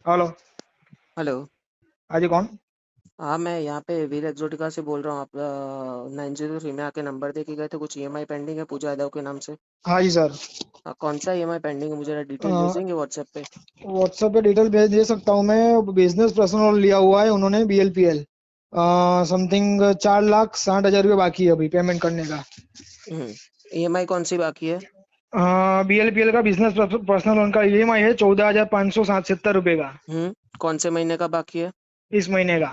Hello. Hello. हाँ जी, कौन? हाँ, मैं यहाँ पे वीर एक्सोटिका से बोल रहा हूँ। आप 903 में आके नंबर दे के गए थे, कुछ ईएमआई पेंडिंग है पूजा यादव के नाम से। हाँ जी सर। कौन सा ईएमआई पेंडिंग है, मुझे जरा डिटेल भेज देंगे व्हाट्सएप पे। व्हाट्सएप पे डिटेल भेज दे सकता हूँ मैं। बिजनेस पर्सन लोन लिया हुआ है उन्होंने, BLPL। समथिंग 4,60,000 रुपये बाकी है अभी पेमेंट करने का। ईएमआई कौन सी बाकी है? BLPL का बिजनेस पर्सनल लोन का EMI है 14,577 रुपये का। कौन से महीने का बाकी है? इस महीने का।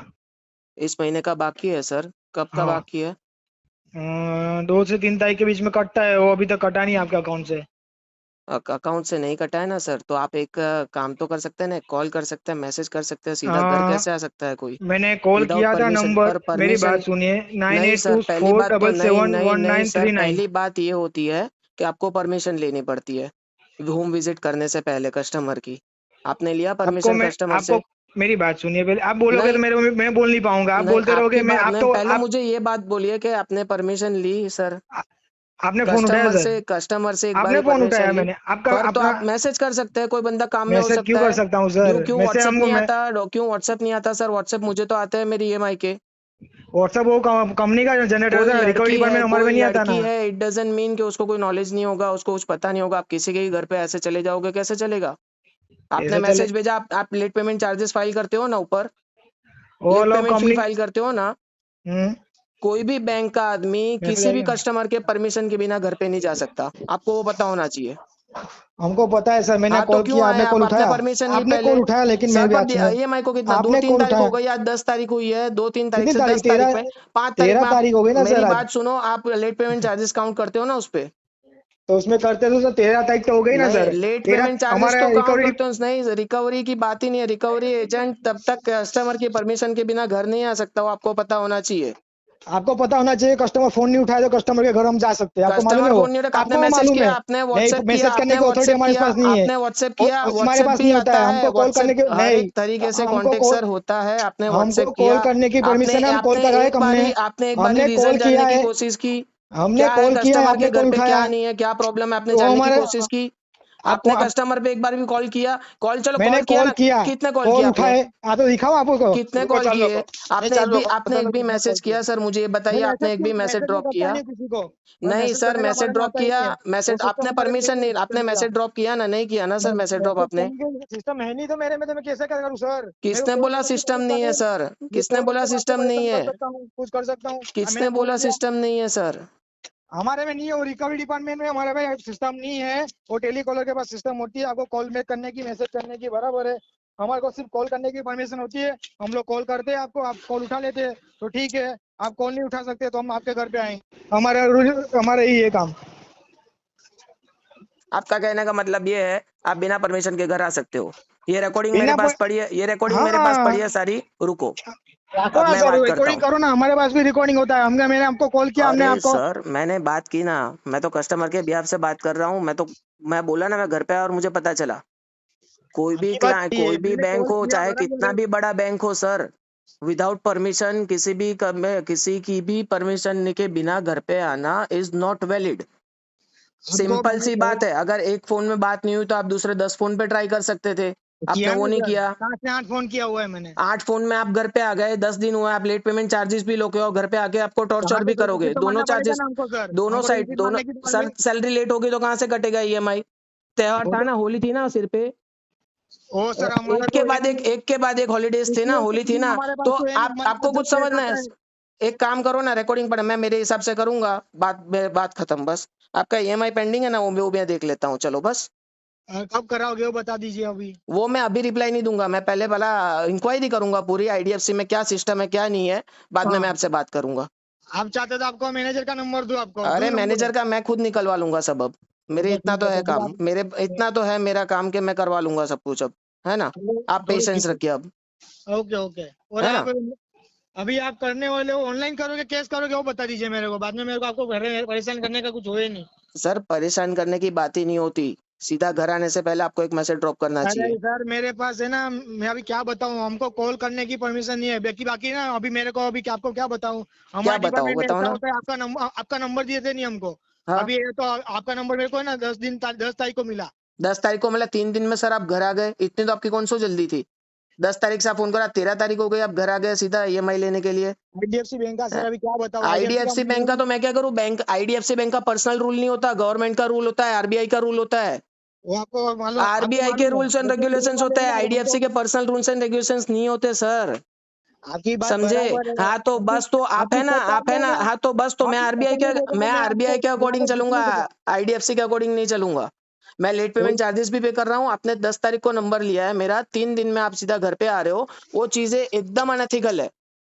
इस महीने का बाकी है सर? कब का हाँ। बाकी है? 2 से 3 तारीख के बीच में कटता है, वो अभी तक कटा नहीं आपके अकाउंट से। अकाउंट से नहीं कटा है ना सर, तो आप एक काम तो कर सकते हैं ना, कॉल कर सकते हैं, मैसेज कर सकते हैं। सीधा घर अ, कैसे आ सकता है कोई मैंने कॉल विदाउट किया था परमिशन? नंबर। पर मेरी बात परमिशन सुनिए। नाइन नहीं एट सर, टू पहली फोर बात तो डबल नहीं सेवन नहीं वन नहीं नाइन सर, थ्री नाइन पहली बात ये होती है कि आपको परमिशन लेनी पड़ती है होम विजिट करने से पहले कस्टमर की। आपने लिया आपको परमिशन मैं कस्टमर आपको से? मेरी बात सुनिए पहले। आप बोलोगे तो नहीं मेरे मैं बोल नहीं पाऊंगा। आप नहीं, बोलते रहोगे। आपकी मैं बात आप में तो पहले आप मुझे ये बात बोलिए कि आपने परमिशन ली सर? आ- आपने फोन उठाया सर? कस्टमर से एक बार आपने ही फोन परमिशन उठाया ली। मैंने आपका पर तो अपना। आप मैसेज कर सकते हैं, कोई बंदा काम में हो मैसेज क्यों सकता कर है। सकता हूँ क्यों सर? क्यों मैसेज व्हाट्सएप हमको नहीं मैं आता? क्यों व्हाट्सएप नहीं आता सर? व्हाट्सएप मुझे तो आता है मेरी ईएमआई के। व्हाट्सएप वो कंपनी का जनरेटर होता है, रिकवरी डिपार्टमेंट हमारे में नहीं आता ना। कोई लड़की है, इट डजंट मीन कि उसको कोई नॉलेज नहीं होगा, उसको कुछ पता नहीं होगा। आप किसी के ही घर पे ऐसे चले जाओगे, कैसे चलेगा? आपने कैसे चले? मैसेज भेजा, आप लेट पेमेंट चार्जेस फाइल करते हो ना ऊपर, वो लेट लोग पेमेंट फी कंपनी। फाइल करते हो ना। हम्म। कोई भी बैंक का आदमी मैसेज किसी भी आएगा। कस्टमर के परमिशन के बिना घर पे नहीं जा सकता, आपको वो पता होना चाहिए। हमको पता है सर, मैंने हाँ, तो कॉल क्यों किया, आए आपने आप? कॉल आपने उठाया। परमिशन ली आपने पहले। कॉल उठाया, लेकिन सर मेरी बात कब सुनो। ईएमआई को कितना, दो आपने तीन कॉल तारीख हो उठाया। गई, आज 10 तारीख हुई है, 2-3 तारीख कितनी से तारीख? 10 तारीख 13। में, 5 तारीख 13 में आप तारीख हो गई ना मेरी सर आज। बात सुनो, आप लेट पेमेंट चार्जेस काउंट करते हो ना उस पे? तो उसमें करते तो सर 13 तारीख तो हो गई ना नहीं, सर। लेट तेरह पेमेंट चार्जेस हमारा तो काउंट रिकवरी। करते हो नहीं, रिकवरी की बात ही नहीं है। रिकवरी एजेंट तब तक कस्टमर की परमिशन के बिना घर नहीं आ सकता, वो आपको पता होना चाहिए। आपको पता होना चाहिए, कस्टमर फोन नहीं उठाए तो कस्टमर के घर हम जा सकते हैं, आपको मालूम है कस्टमर वो? फोन नहीं उठा, आपने आपको वो मैसेज मालूम किया, है? आपने नहीं, व्हाट्सएप किया, मैसेज करने आपने की अथॉरिटी व्हाट्सएप हमारे किया, पास नहीं है। आपने व्हाट्सएप किया, हमारे व्हाट्सएप पास भी नहीं होता आता है। है। हमको कॉल करने व्हाट्सएप के हर नहीं। एक तरीके से हमको कांटेक्ट कॉल सर होता है। आपने हमको व्हाट्सएप कॉल किया, करने की आपने परमिशन है, हम कॉल आपने करा है एक हमने। बारी आपने एक बारी हमने रीजन कॉल किया जानने की है। कोशिश की? हमने क्या है कॉल किया है, कस्टमर आपने के घर कॉल पे, उठाया। क्या नहीं है, क्या प्रॉब्लम है, आपने वो जानने की हमारे कोशिश की? आपको आपने कस्टमर पे एक बार भी कॉल किया? कॉल, चलो मैंने कॉल किया कॉल ना। किया। कितने कॉल कॉल किया आपने? उठाए। तो दिखाओ आपको। कितने रुको, कॉल चालू किए? रखो। नहीं, चालू रखो, आपने पता एक लो भी कितने कॉल मैसेज किए। किया सर? मुझे ये बताइए, मैं आपने एक भी मैसेज मैसेज में ड्रॉप करता किया? नहीं किसी को। मैं नहीं मैसेज सर, करने का मैसेज हमारे में ड्रॉप आता ही किया? नहीं है। वो मैसेज सिस्टम आपने हमारे में परमिशन नहीं है, नहीं, सिस्टम आपने नहीं मैसेज ड्रॉप किया ना? नहीं किया ना सर मैसेज ड्रॉप मैसेज आपने? करने के सिस्टम है नहीं, तो मेरे में तो मैं कैसे क्या करूँ सर? मेरे को किसने कॉल बोला करने की सिस्टम परमिशन नहीं है है। सर? ये किसने कॉल बोला करके आपको सिस्टम नहीं परेशान कर है? सकता हूँ, कुछ कर सकता हूँ। किसने मैंने कॉल बोला किया। सिस्टम नहीं है सर? हमारे में नहीं है, वो रिकवरी डिपार्टमेंट में हमारे में सिस्टम नहीं है। वो टेलीकॉलर के पास सिस्टम होती है, आपको कॉल बैक करने की, मैसेज करने की, बराबर है। हमारे को सिर्फ कॉल करने की परमिशन होती है। हम लोग कॉल करते हैं आपको, आप कॉल उठा लेते हैं तो ठीक है। आप कॉल नहीं उठा सकते तो हम आपके घर पे आएंगे। हमारा यही है काम। आपका कहने का मतलब ये है, आप बिना परमिशन के घर आ सकते हो? ये रिकॉर्डिंग मेरे बिना पास पड़ी है, ये रिकॉर्डिंग मेरे पास पड़ी हाँ। है सारी। रुको, रखो अब ना मैं सर, बात करता रिकॉर्डिंग हूँ। करो ना, हमारे पास भी रिकॉर्डिंग होता है। मैंने आपको कॉल किया, हमने अरे आपको। सर, मैंने बात की ना, मैं तो कस्टमर के बिहाफ से बात कर रहा हूँ। मैं बोला ना, मैं घर पे आया और मुझे पता चला। कोई भी आपकी बात क्लाइंट, सही कोई है, भी मैंने बैंक कॉल हो, किया, चाहे बराबर कितना है। भी बड़ा बैंक हो सर, विदाउट परमिशन, किसी की भी परमिशन के बिना घर पे आना इज नॉट वैलिड। हमको सिंपल मैंने सी कॉल बात है, अगर एक फोन में बात नहीं हुई तो आप दूसरे 10 फोन पे ट्राई कर सकते थे। आपने किया वो ना नहीं सर, किया। 7 से 8 फोन किया हुआ है मैंने। 8 फोन में आप घर पे आ गए, 10 दिन हुए, आप लेट पेमेंट चार्जेस भी लोगे और घर पे आके आपको हाँ, टॉर्चर तो भी फिर करोगे। तो दोनों मानना पड़ेगा चार्जेस, ना हमको सर, दोनों हमको तो साइड, रिसीट दोनों। मारने की तो सर मालूम। सैलरी लेट होगी तो कहाँ से कटेगा ईएमआई? त्योहार वो था तो ना, होली थी ना सिर पे। ओ सर, हमारा तो है नहीं। एक के बाद एक हॉलीडेज थे ना, इसलिए होली थी इसलिए ना। हमारे पास तो तो है नहीं, आप हमारे पास आपको जब कुछ पेट समझना आता है? है। एक काम करो ना, रिकॉर्डिंग पर मैं मेरे हिसाब से करूंगा बात खत्म बस। आपका ईएमआई पेंडिंग है ना, वो मैं देख लेता हूँ, चलो बस। कब कराओगे वो बता दीजिए अभी। वो मैं अभी रिप्लाई नहीं दूंगा, मैं पहले वाला इंक्वायरी करूंगा पूरी आईडीएफसी में क्या सिस्टम है क्या नहीं है, बाद में हाँ। मैं आपसे बात करूंगा। आप चाहते तो आपको मैनेजर का नंबर दूं, आपको अरे दूं नंबर? मैनेजर का मैं खुद निकलवा लूंगा सब अब। मेरे अच्छा इतना ठीक तो है, है तो फिर काम, आप मेरे इतना तो है मेरा काम कि मैं करवा लूंगा सब कुछ अब। है ना? आप थोड़ी पेशेंस ठीक रखिए अब। है। Okay okay. और है आप ना? अभी आप करने वाले हो, ऑनलाइन करोगे कैश करोगे वो बता दीजिए मेरे को, बाद में मेरे को आपको घर में परेशान करने का कुछ होए नहीं। सर, परेशान करने की बात ही नहीं होती। सीधा घर आने से पहले आपको एक मैसेज ड्रॉप करना अरे चाहिए। सर, मेरे पास है ना, मैं अभी क्या बताऊं, हमको कॉल करने की परमिशन नहीं है। बाकी बाकी ना, अभी मेरे को अभी आपको क्या बताऊं। क्या हमारे बताओ, डिपार्टमेंट में बताओ ऐसा ना। होता है, आपका नंबर दिए थे नहीं हमको। हाँ, अभी ये तो आपका नंबर मेरे को है ना 10 तारीख को मिला। 10 तारीख को मतलब 3 दिन में सर आप घर आ गए, इतनी तो आपकी कौन सो जल्दी थी? 10 तारीख से आप फोन करा, 13 तारीख हो गई, आप घर आ गए सीधा ईएमआई लेने के लिए। आईडीएफसी बैंक का सर अभी क्या बताओ, आईडीएफसी आईडीएफसी बैंक का तो मैं क्या करूं, बैंक आईडीएफसी बैंक का पर्सनल रूल नहीं होता, गवर्नमेंट का रूल होता है, आरबीआई का रूल होता है। वो आपको आरबीआई के मालूम है, रूल्स एंड लेकिन रेगुलेशंस देखो होते हैं, देखो आईडीएफसी हमको के पर्सनल रूल्स एंड रेगुलेशंस नहीं होते सर। आपकी बात समझे? बराबर है। हाँ तो आपकी बस, तो आप है आपकी ना, सच आप है ना, है। हाँ तो बस, तो आप ऐसा नहीं देखो मैं मैं आरबीआई आपको के यहाँ अकॉर्डिंग पे कुछ चलूंगा, नहीं देखो। आईडीएफसी के अकॉर्डिंग नहीं चलूंगा। मैं लेट कोई पेमेंट चार्जेस भी पे कर रहा हूँ, आपने 10 तारीख को नंबर लिया है मेरा, 3 दिन में आप सीधा घर पे आ रहे हो, वो चीजें एकदम अनएथिकल है।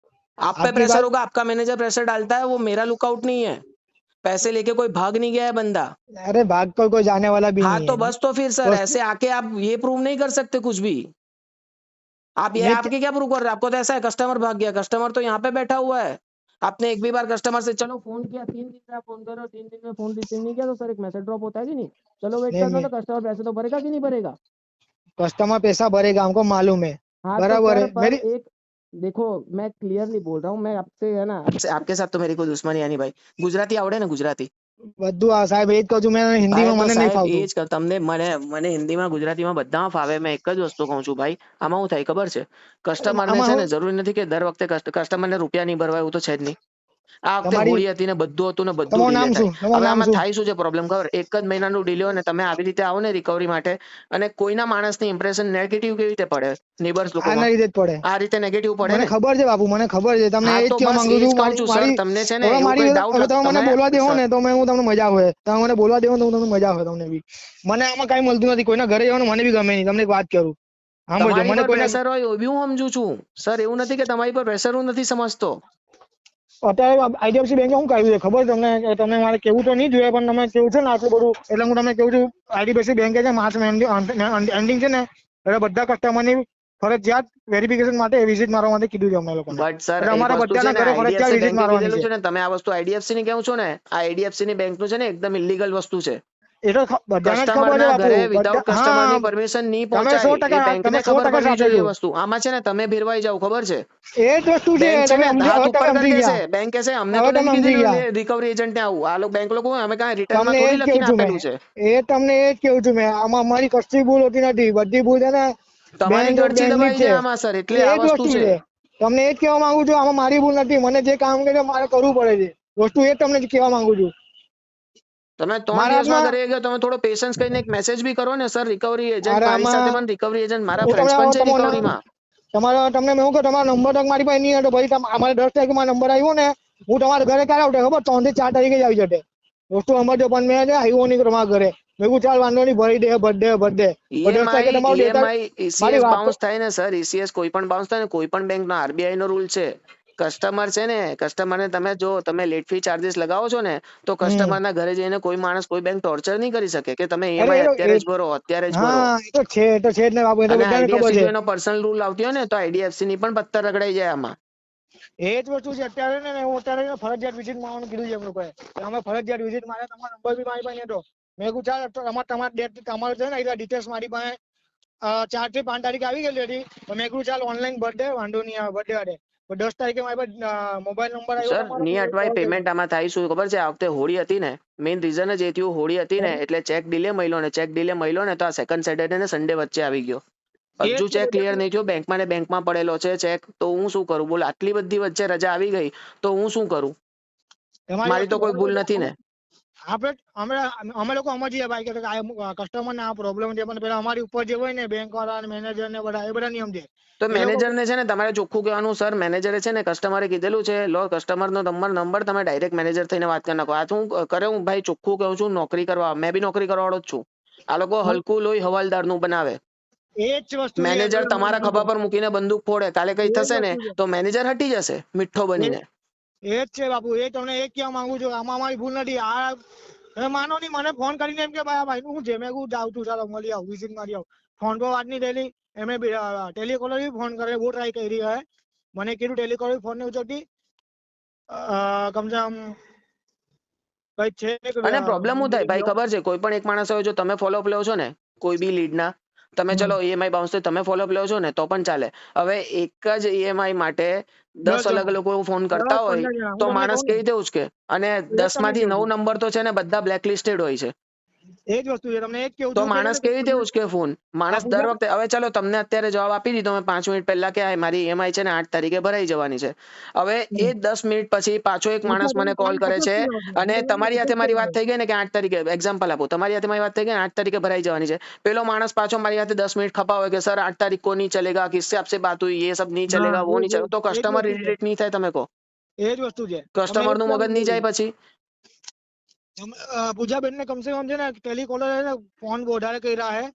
आप पे आपकी प्रेशर बात, होगा, आपका मैनेजर प्रेशर डालता है, वो मेरा लुकआउट नहीं है। पैसे लेके कोई भाग नहीं गया है बंदा। अरे भाग कर कोई जाने वाला भी हाँ नहीं तो है। बस, तो फिर सर दोस्त ऐसे आके आप ये प्रूव नहीं कर सकते कुछ भी। आप ये मैं आपके क्या प्रूव कर रहे हैं? आपको तो ऐसा है कस्टमर भाग गया, कस्टमर तो यहाँ पे बैठा हुआ है। आपने एक भी बार कस्टमर से चलो फोन किया, 3 दिन में आप फोन करो, 3 दिन में फोन रिसीव नहीं किया तो सर एक मैसेज ड्रॉप होता है कि नहीं? चलो वेट नहीं करना, मैं तो कस्टमर पैसे तो भरेगा कि नहीं भरेगा? कस्टमर पैसा भरेगा, हमको मालूम है। हाँ तो बराबर सर, है पर मेरी। एक देखो, मैं क्लियरली बोल रहा हूँ, मैं आपसे है ना, आपसे, आपके साथ तो मेरी कोई दुश्मनी है नहीं भाई। गुजराती आवड़े ना गुजराती? બધું આ સાહેબ એ જ કહું છું, મેં ભાઈ હિન્દીમાં તો મને નહીં સાહેબ એ ફાવતું। જ તમને મને હિન્દીમાં ગુજરાતીમાં બધામાં ફાવે, મેં એક જ વસ્તુ કહું છું ભાઈ, આમાં શું થાય ખબર છે? કસ્ટમરને આમાં છે હું ને જરૂરી નથી કે દર વખતે કસ્ટમરને રૂપિયા નહીં ભરવા, એવું તો છે જ નહીં। આ વખતે તમારી હોળી હતી ને બધું હતું ને બધું તમારું ડીલે નામ થાય। શું, તમારું હવે નામ આમાં શું? થાય શું છે પ્રોબ્લેમ ખબર? એક જ મહિનાનું ડીલે હોય ને તમે આવી રીતે આવો ને રિકવરી માટે, અને કોઈના માણસની ઇમ્પ્રેશન નેગેટિવ કેવી રીતે પડે નેબર્સ આના લોકોમાં? લીધે જ પડે। આ રીતે નેગેટિવ પડે મને ને। ખબર છે બાપુ, મને ખબર છે, તમને હા એ જ તો કહેવા બસ માંગુ એ જ છું। કહું મારી છું સર, મારી તમને છે ને હવે એવું મારી કઈ ડાઉટ હવે તમે મને તમે બોલવા દેવો સર, ને તો હું તમને મજા આવે, તમે મને બોલવા દેવો ને તો તમને મજા આવે તમને બી। મને આમાં કાંઈ મળતું નથી, કોઈના ઘરે જવાનું મને બી ગમે નહીં, તમને એક વાત કરું સાંભળજો, તમારી મને પર કોઈના પ્રેશર હોય એવું બી હું સમજુ છું સર, એવું નથી કે તમારી પર પ્રેશર હું નથી સમજતો। અત્યારે આઈડીએફસી બેંકે શું કર્યું છે ખબર છે તમને? તમને મારે કેવું તો નહીં જોઈએ, પણ તમે કેવું છે ને આટલું બધું, એટલે હું તમને કેવું છું, આઈડીએફસી બેંકે છે માર્ચ એન્ડિંગ છે ને, એટલે બધા કસ્ટમરની ફરજિયાત વેરિફિકેશન માટે વિઝિટ મારવા માટે કીધું છે અમને લોકોને, બટ સર એટલે એક અમારા વસ્તુ છે બધાના ને, ઘરે ફરજિયાત આઈડીએફસી વિઝિટ બેંકે મારવાની કીધેલું છે। છે ને, તમે આ વસ્તુ આઈડીએફસી ની કેવું છો ને, આ આઈડીએફસી ની બેંક નું છે ને એકદમ ઇલીગલ વસ્તુ છે। એ તો બધાને જ ખબર છે કસ્ટમરના બાપુ, ઘરે બધા વિધાઉટ કસ્ટમરની હા। પરમિશન નહીં તમે પહોંચાય, એ 100%, બેંકને તમે ખબર 100% પડવી સાચા જોઈએ છો। એ વસ્તુ। આમાં છે ને તમે ભેરવાઈ જાવ, ખબર છે? એ જ વસ્તુ છે, બેંક છે તમે ને સમજો, હાથ હવે ઉપર તમે કરી સમજી દેશે, ગયા, બેંક કહેશે અમને તો હવે તમે નથી સમજી કીધેલું ગયા। રિકવરી એજન્ટને આવું, આ લોકો બેંક લોકો અમે કાંઈ રિટર્નમાં તમને એ થોડી જ કેવું લખીને છું મેં, આપેલું છે। તમને એ જ કેવું છું મેં, આમાં અમારી કશી ભૂલ હોતી નથી, બધી ભૂલ છે ને તમારી બેંક ગળચી બેંકની જ દબાઈ છે। જાય આમાં સર, એટલે એ આ જ વસ્તુ વસ્તુ છે। છે, તમને એ જ કહેવા માંગુ છું, આમાં મારી ભૂલ નથી, મને જે કામ કરે મારે કરવું પડે છે, વસ્તુ એ જ તમને કહેવા માંગુ છું। તમે 3 મારા દિવસમાં હાથમાં, ઘરે ગયો, તમે થોડો પેશન્સ કરીને એક મેસેજ બી કરો ને સર, રિકવરી એજન્ટ અરે મારી સાથે આમાં પણ રિકવરી એજન્ટ મારા હું ફ્રેન્ડ્સ પણ છે તમને રિકવરીમાં। તમને મેં શું કહું, તમારો નંબર તક મારી પાસે નહીં હતો, ભાઈ અમારે 10 તારીખે મારો નંબર આવ્યો ને, હું તમારા ઘરે ક્યારે આવતો ખબર? 3 થી 4 તારીખે જ આવી જતે વસ્તુ સમજો, પણ મેં છે આવ્યો નહીં તમારા ઘરે, મેં કહ્યું ચાલ વાંધો નહીં, ભરી દે ભરી દે, પણ 10 તારીખે તમારું ડેટા, ઈએમઆઈ મારી ઈસીએસ વાત તો બાઉન્સ થાય ને સર, ઈસીએસ કોઈ પણ બાઉન્સ થાય ને, કોઈ પણ બેંક નો આરબીઆઈ નો રૂલ છે। કસ્ટમર છે ને, કસ્ટમરને તમે જો તમે લેટ ફી ચાર્जेस લગાવો છો ને, તો કસ્ટમરના ઘરે જઈને કોઈ માણસ કોઈ બેંક ટોર્ચર નહીં કરી શકે કે તમે અરે ઈએમઆઈ અત્યારે જ ભરો, અત્યારે જ ભરો। હા એ તો છે જ ને બાબુ, એ તો અને બધાને ખબર આઈડીએફસી છે। જો એનો પર્સનલ રૂલ આવતી હોય ને, તો આઈડીએફસી ની પણ પત્તર રગડાઈ જાય આમાં। એ જ વસ્તુ છે અત્યારે ને, હું અત્યારે ફરજિયાત વિઝિટ મારવાનું કીધું છે એમ લોકોએ, અમે ફરજિયાત વિઝિટ મારે, તમારો નંબર બી મારી પાસે હતો, મેં કીધું ચાલ તમારા ડેટ તમારું છે ને એટલે ડિટેલ્સ મારી પાસે 4 થી 5 તારીખે આવી ગયેલી હતી, તો મેં કીધું ચાલ ઓનલાઈન ભરી દે, વાંધો નહીં આવે ભરી દે, 10 તારીખે મારી પાસે મોબાઈલ નંબર આવ્યો સર તમારો, ની મેં અટવાય કોલ કર્યો। પેમેન્ટ આમાં થાય શું ખબર છે? આ વખતે હોળી હતી ને, મેઇન રીઝન જ એ થયું, હોળી હતી ને એટલે ચેક ડિલે મળ્યો ને, ચેક ડિલે મળ્યો ને તો આ સેકન્ડ સેટરડે ને સન્ડે વચ્ચે આવી ગયો, એ હજુ જ ચેક ક્લિયર બધાને નહીં થયો, બેંકમાં ને બેંકમાં પડેલો છે ચેક, તો હું શું કરું બોલ? આટલી બધી વચ્ચે રજા આવી ગઈ તો હું શું કરું? તમારી મારી વસ્તુ તો કોઈ બરાબર ભૂલ છે। નથી ને। આપણે અમે લોકો સમજીએ ભાઈ કે કસ્ટમર ને આ પ્રોબ્લેમ છે, પણ પેલા અમારી ઉપર જે હોય ને બેંક વાળા મેનેજર ને બધા, એ બધા નહીં સમજે તો એ લોકો। મેનેજરને છે ને તમારે ચોખ્ખું કહેવાનું, સર મેનેજરે છે ને કસ્ટમરે કીધેલું છે, લો કસ્ટમરનો નંબર તમે ડાયરેક્ટ મેનેજર થઈને વાત કરી નાખો। આ તો હું કરે, હું ભાઈ ચોખ્ખું કહું છું, નોકરી કરવા, મેં બી નોકરી કરવાવાળો જ છું। આ લોકો હલકું લોહી હવાલદારનું બનાવે। એ જ વસ્તુ છે મેનેજર ભાઈ, તમારા ખભા પર મૂકીને બંદૂક ફોડે, કાલે કઈ એ જ થશે ને વસ્તુ છે, તો મેનેજર હટી જશે મીઠો બનીને। એ જ છે બાપુ, એ તમને એ જ કહેવા માંગુ છું, આમાં અમારી ભૂલ નથી। આ તમે માનો નહીં, મને ફોન કરીને એમ કે ભાઈ આ ભાઈ નું શું છે, મેં કહું જાઉં છું, ચાલો મળી આવું, વિઝિટ મારી આવું, ફોન પર વાત નહીં થયેલી, એમને ટેલિકોલર બી ફોન કરે, બહુ ટ્રાય કરી હે, મને કીધું ટેલિકોલર ફોન નહીં ઉચકતી, કમસે કમ કઈ છે કે અને પ્રોબ્લેમ શું થાય ભાઈ ખબર છે? કોઈ પણ એક માણસ હોય, જો તમે ફોલોઅપ લો છો ને કોઈ બી લીડના, તમે ચલો ઈએમઆઈ બાઉન્સ થાય, તમે ફોલોઅપ લો છો ને તો પણ ચાલે। હવે એક જ ઈએમઆઈ માટે 10 10 અલગ જણા, લોકો ફોન 10 કરતા હોય 15 જણા, હું તો તમને માણસ કહું ને, કેવી રીતે ઉચકે? અને એ 10 તમને માંથી કેવું 9 છું, નંબર તો છે ને બધા બ્લેકલિસ્ટેડ હોય છે। એ જ વસ્તુ છે, તમને એ જ કેવું તો છું કે માણસ કેવી રીતે ઉચકે ફોન? માણસ દર વખતે, હવે ચાલો તમને અત્યારે જવાબ આપી દીધો મેં 5 મિનિટ પહેલા કે આ મારી EMI છે ને 8 તારીખે ભરાઈ જવાની છે. હવે એ 10 મિનિટ પછી પાછો એક માણસ મને કોલ કરે છે અને તમારી સાથે મારી વાત થઈ ગઈ ને કે 8 તારીખે, એક્ઝામ્પલ આપો, તમારી સાથે મારી વાત થઈ ગઈ ને 8 તારીખે ભરાઈ જવાની છે. પેલો માણસ પાછો મારી સાથે 10 મિનિટ ખપાવે કે સર 8 तारीख को नहीं चलेगा, किससे आपसे बात हुई, ये सब नहीं चलेगा, वो नहीं चलेगा, तो એ જ કસ્ટમર વસ્તુ છે, ઇરિટેટ નહીં થાય? તમે કહો, એ જ વસ્તુ છે. તમને કસ્ટમર નું મગજ નહીં જાય પછી? પૂજાબેન ને કમસે કમ છે ને ટેલિકોલર ફોન વધારે કર્યા હે.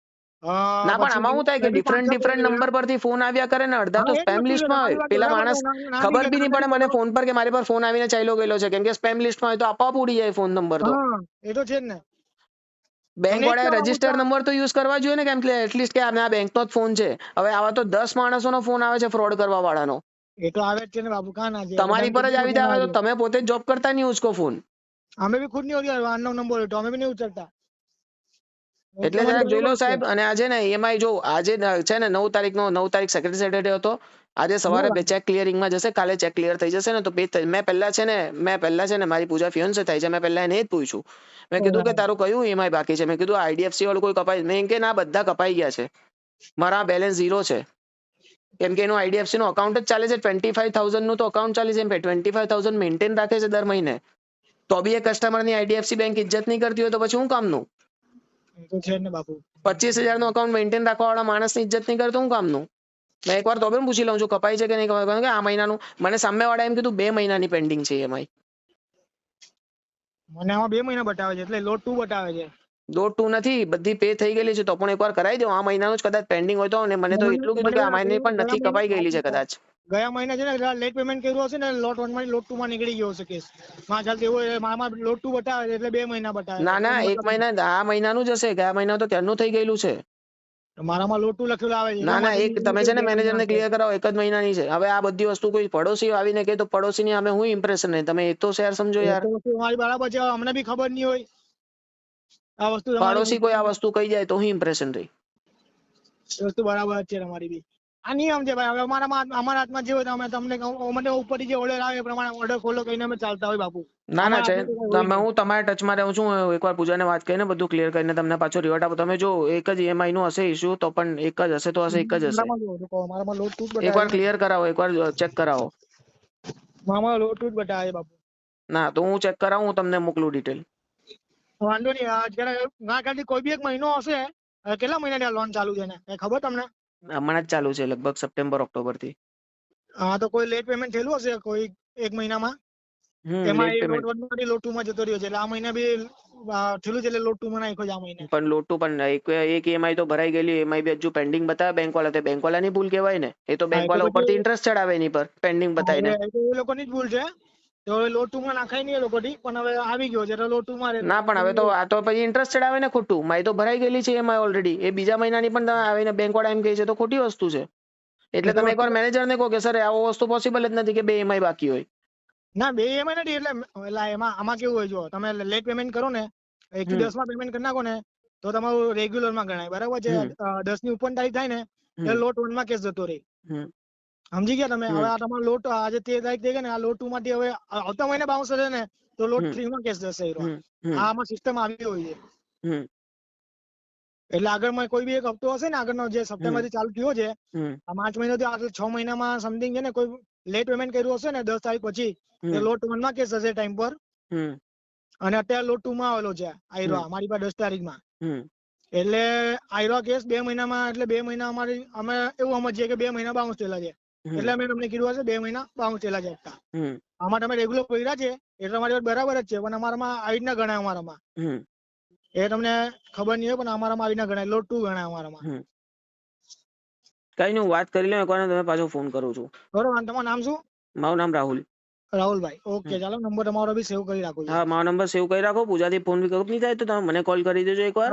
ના પણ આમાં શું થાય કે ડિફરન્ટ નંબર પરથી ફોન આવ્યા કરે ને, અડધા તો સ્પેમ લિસ્ટમાં હોય. પેલા માણસ ખબર બી નહીં પડે મને ફોન પર કે મારી પર ફોન આવીને ચાલ્યો ગયેલો છે, કેમ કે સ્પેમ લિસ્ટમાં હોય તો આપોઆપ ઉડી જાય ફોન નંબર. તો એ તો છે જ ને. બેંક વાળાએ રજીસ્ટર્ડ નંબર તો યુઝ કરવા જોઈએ ને, કેમ કે એટલીસ્ટ કે આ બેંકનો જ ફોન છે. હવે આવા તો 10 માણસોનો ફોન આવે છે ફ્રોડ કરવા વાળાનો. એ તો આવે જ છે ને બાબુ, કાં ના છે? તમારી પર જ આવી રીતે આવે તો તમે પોતે જ જોબ કરતા નહીં ઉચકો ફોન. અમે બી ખુદ નહીં હોતી અનનોન નંબર હોય તો અમે બી નહીં ઉચકતા. એટલે જરાક જોઈ લો સાહેબ. અને આજે ને EMI જો આજે છે ને 9 તારીખ સેક્રેટરી સેટરડે હતો. આજે સવારે ચેક ક્લિયરિંગમાં જશે, કાલે ચેક ક્લિયર થઈ જશે ને તો મેં પહેલા છે ને મારી પૂજા ફિયોન્સે થાય છે, મેં પહેલા એને જ પૂછ્યું. મેં કીધું કે તારું કયું EMI બાકી છે? મેં કીધું IDFC વાળું કોઈ કપાઈ? મેં કે ના, બધા કપાઈ ગયા છે, મારા બેલેન્સ 0 છે. કેમ કે એનું IDFC નું અકાઉન્ટ જ ચાલે છે, 25,000 નું તો અકાઉન્ટ ચાલે છે. 25,000 મેન્ટેન રાખે છે દર મહિને, તો બી એ કસ્ટમરની IDFC બેંક ઇજ્જત નહીં કરતી હોય તો પછી શું કામનું? 25,000 નું અકાઉન્ટ મેન્ટેન રાખવા વાળા માણસની ઇજ્જત નહીં કરતો હું કામનું? મેં એકવાર તો પણ પૂછી લઉં છું કપાઈ છે કે નહીં કપાય, કે આ મહિનાનું. મને સામેવાળા એમ કીધું 2 મહિનાની પેન્ડિંગ છે EMI. મને આમાં 2 મહિના બતાવે છે, એટલે લોટ 2 બતાવે છે. લોટ 2 નથી, બધી પે થઈ ગયેલી છે, તો પણ એકવાર કરાવી દો. આ મહિનાનું જ કદાચ પેન્ડિંગ હોય તો. અને મને તો એટલું કીધું કે આ મહિને પણ નથી, કપાઈ ગયેલી છે કદાચ. ગયા મહિને છે ને લેટ પેમેન્ટ કર્યું હશે ને, લોટ 1 માં લોટ 2 માં નીકળી ગયો હશે કેસ. માં ચાલતી એવું મારામાં લોટ 2 બતાવે છે, એટલે 2 મહિના બતાવે. ના 1 મહિના, આ મહિનાનું જ હશે. ગયા મહિના તો ક્યારનું થઈ ગયેલું છે. મારામાં લોટ 2 લખેલું આવે છે. ના એક તમે છે ને મેનેજરને ક્લિયર કરાવો, 1 જ મહિનાની છે. હવે આ બધી વસ્તુ કોઈ પડોશી આવીને કહે તો પડોશીની સામે હું ઇમ્પ્રેશન નહીં? તમે એ તો શેર સમજો યાર. તમારી બરાબર છે, અમને બી ખબર નહીં હોય આ વસ્તુ. પડોશી કોઈ આ વસ્તુ કહી જાય તો હું ઇમ્પ્રેશન રહી? વસ્તુ બરાબર છે તમારી બી. આ નિયમ છે ભાઈ. હવે અમારા હાથમાં જે હોય અમે તમને મને ઉપરથી જે ઓર્ડર આવે એ પ્રમાણે ઓર્ડર ફોલો કરીને અમે ચાલતા હોય બાપુ. ના છે, હું તમારા ટચમાં રહું છું. એકવાર પૂજાને વાત કરીને બધું ક્લિયર કરીને તમને પાછો રિવર્ટ આપો. તમે જો એક જ EMI નું હશે ઇશ્યુ, તો પણ એક જ હશે તો હશે, એક જ હશે. મારામાં લોટ 2 જ એકવાર ક્લિયર કરાવો, એકવાર ચેક કરાવો. મારામાં લોટ 2 જ બતાવે બાપુ. ના તો હું ચેક કરાવું, હું તમને મોકલું ડિટેલ. વાંધો નહીં. અત્યારે ના કાઢી કોઈ બી એક મહિનો હશે. કેટલા મહિનાની લોન ચાલુ છે ને કઈ ખબર તમને? હમણાં જ ચાલુ છે, લગભગ સપ્ટેમ્બર ઓક્ટોબર થી. હા, તો કોઈ લેટ પેમેન્ટ થયેલું હશે કોઈ એક મહિનામાં. એમાં લોટ 2 માં જતો રહ્યો છે, એટલે આ મહિને બી થયેલું છે, એટલે લોટ 2 માં નાખ્યો છે આ મહિને. પણ લોટ 2 પણ એક EMI તો ભરાઈ ગયેલી, EMI બી હજુ પેન્ડિંગ બતાવે બેંક વાળા. તો બેંક વાળાની ભૂલ કહેવાય ને? એ તો બેંક વાળા ઉપરથી ઇન્ટરેસ્ટ ચડાવે એની પર પેન્ડિંગ બતાવીને. એ લોકોની જ ભૂલ છે. તો લોટ 2 માં નાખાય નહીં એ લોકોથી, પણ હવે આવી ગયો છે એટલે લોટ 2 માં. ના પણ હવે તો આ તો પછી ઇન્ટરેસ્ટ ચડાવે ને ખોટું. મારી તો ભરાઈ ગયેલી છે EMI ઓલરેડી. એ બીજા મહિનાની પણ તમે આવીને બેંક વાળા એમ કહે છે તો ખોટી વસ્તુ છે. એટલે તમે એકવાર મેનેજરને કહો કે સર આવો વસ્તુ પોસિબલ જ નથી કે 2 EMI બાકી હોય. ના 2 EMI નથી. એટલે એમાં આમાં કેવું હોય, જો તમે લેટ પેમેન્ટ કરો ને, 1 થી 10 માં પેમેન્ટ કરી નાખો ને તો તમારું રેગ્યુલર માં ગણાય, બરાબર છે. 10 ની ઉપર તારીખ થાય ને એટલે લોટ 1 માં કેસ જતો રહે. સમજી ગયા તમે? હવે આ તમારો લોટ આજે 13 તારીખ થઈ ગઈ ને, આ લોટ 2 માંથી હવે આવતા મહિને બાઉન્સ થશે ને તો લોટ 3 માં કેસ જશે. આમાં સિસ્ટમ આવી હોય છે. એટલે આગળમાં કોઈ બી એક હપ્તો હશે ને, આગળનો જે સપ્ટેમ્બર થી ચાલુ થયો છે, આ માર્ચ મહિનો થી આગળ 6 મહિનામાં સમથિંગ છે ને, કોઈ લેટ પેમેન્ટ કર્યું હશે ને 10 તારીખ પછી, તો લોટ 1 માં કેસ થશે ટાઈમ પર. અને અત્યારે લોટ 2 માં આવેલો છે આયરો મારી પાસે 10 તારીખમાં. એટલે આયરો કેસ 2 મહિનામાં, એટલે 2 મહિના અમે એવું સમજીએ કે 2 મહિના બાઉન્સ થયેલા છે. એટલે મેં તમને કીધું હશે 2 મહિના બાઉન્સ થયેલા છે હપ્તા. આમાં તમે રેગ્યુલર કર્યા છે એટલે અમારી વાત બરાબર જ છે, પણ અમારામાં આવી રીતના ગણાય. અમારામાં એ તમને ખબર નહીં હોય, પણ અમારામાં આવી ના ગણાય, લોટ 2 ગણાય અમારામાં. કઈ નહીં, હું વાત કરી લઉં એકવાર, તમે પાછો ફોન કરું છું. બરોબર. તમારું નામ શું? મારું નામ રાહુલ. રાહુલભાઈ, ઓકે. ચાલો નંબર તમારો બી સેવ કરી રાખો. હા, મારો નંબર સેવ કરી રાખો. પૂજાથી ફોન બી નહીં થાય તો તમે મને કોલ કરી દેજો એકવાર.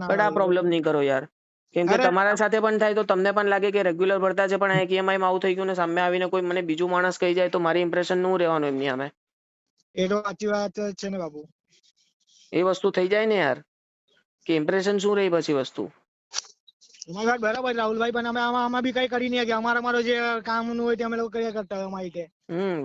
બટ આ પ્રોબ્લેમ નહીં કરો યાર, કેમ કે તમારા સાથે પણ થાય તો તમને પણ લાગે કે રેગ્યુલર ભરતા છે, પણ એક EMI માં આવું થઈ ગયું ને સામે આવીને કોઈ મને બીજું માણસ કહી જાય તો મારી ઇમ્પ્રેશન નું રહેવાનું એમની સામે. એ તો સાચી વાત છે ને બાબુ. એ વસ્તુ થઈ જાય ને યાર, કે ઇમ્પ્રેશન શું રહી પછી વસ્તુ. તમારી વાત બરાબર છે, રાહુલભાઈ, પણ અમે આમાં બી કઈ કરી નહીં કે અમારો જે કામનું હોય તે અમે લોકો કર્યા કરતા હોય અમારી રીતે.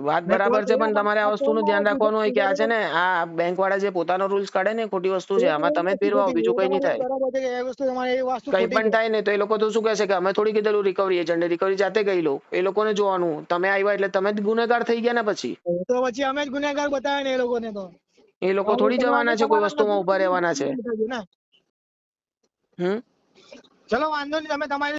વાત મેં બરાબર call છે, કર્યા પણ પણ તમારે આ આ વસ્તુનું callમાં ધ્યાન કીધું રાખવાનું હોય કે આ છે કીધું ને આ બેંક વાળા જે પોતાનો રૂલ્સ કાઢે ને એ ખોટી વસ્તુ છે. એ આમાં તમે જ નથી ફેરવાઓ, ખોટી, બીજું એ કઈ નહીં તમારી થાય. વાત બરાબર છે કે એ વસ્તુ તમારી એ વસ્તુ કઈ ખોટી પણ છે. થાય ને તો એ લોકો તો શું કહેશે કે અમે થોડી કીધેલું રિકવરી એજન્ટે, રિકવરી જાતે ગઈ લો, એ લોકોને જોવાનું. તમે આવ્યા એટલે તમે જ ગુનેગાર થઈ ગયા ને પછી. તો પછી અમે જ ગુનેગાર બતાવ્યા ને એ લોકોને તો. એ લોકો થોડી જવાના છે કોઈ વસ્તુમાં ઉભા રહેવાના છે. ને હમ ચલો વાંધો નહીં, તમે તમારી